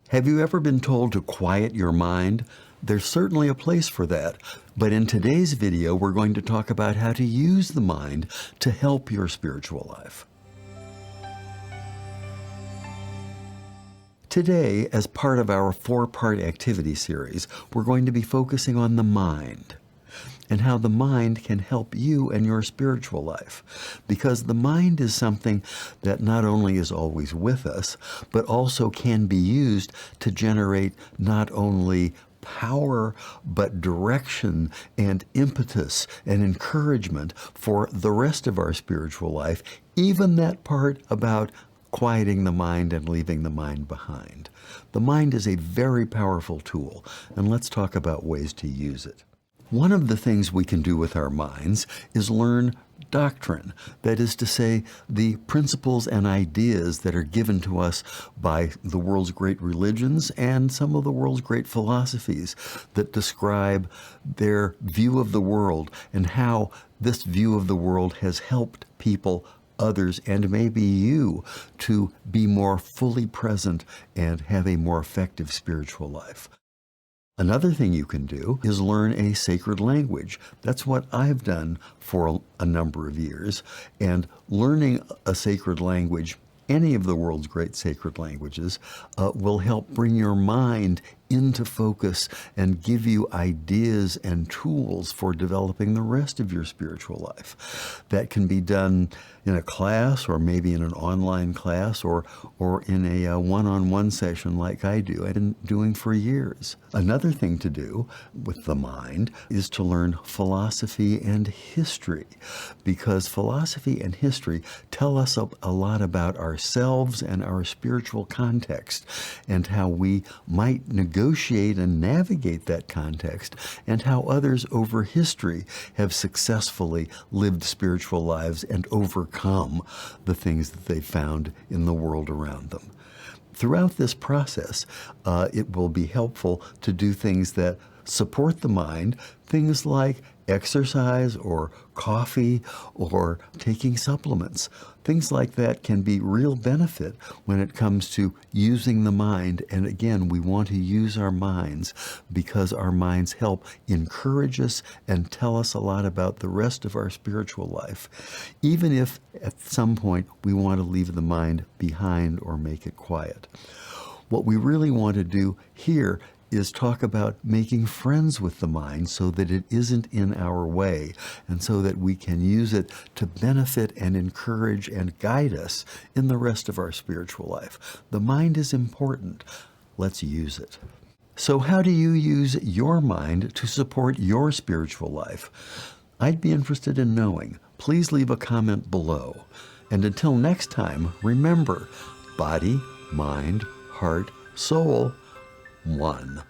Have you ever been told to quiet your mind? There's certainly a place for that, but in today's video we're going to talk about how to use the mind to help your spiritual life. Today, as part of our 4-part activity series, we're going to be focusing on the mind and how the mind can help you and your spiritual life. Because the mind is something that not only is always with us, but also can be used to generate not only power, but direction and impetus and encouragement for the rest of our spiritual life, even that part about quieting the mind and leaving the mind behind. The mind is a very powerful tool, and let's talk about ways to use it. One of the things we can do with our minds is learn doctrine, that is to say, the principles and ideas that are given to us by the world's great religions and some of the world's great philosophies that describe their view of the world and how this view of the world has helped people, others, and maybe you to be more fully present and have a more effective spiritual life. Another thing you can do is learn a sacred language. That's what I've done for a number of years. And learning a sacred language, any of the world's great sacred languages, will help bring your mind into focus and give you ideas and tools for developing the rest of your spiritual life. That can be done in a class or maybe in an online class or in a one-on-one session like I do. I've been doing for years. Another thing to do with the mind is to learn philosophy and history, because philosophy and history tell us a lot about ourselves and our spiritual context and how we might negotiate and navigate that context, and how others over history have successfully lived spiritual lives and overcome the things that they found in the world around them. Throughout this process, it will be helpful to do things that support the mind, things like exercise or coffee or taking supplements. Things like that can be real benefit when it comes to using the mind. And again, we want to use our minds because our minds help encourage us and tell us a lot about the rest of our spiritual life, even if at some point we want to leave the mind behind or make it quiet. What we really want to do here is talk about making friends with the mind so that it isn't in our way and so that we can use it to benefit and encourage and guide us in the rest of our spiritual life. The mind is important. Let's use it. So how do you use your mind to support your spiritual life? I'd be interested in knowing. Please leave a comment below. And until next time, remember, body, mind, heart, soul, one.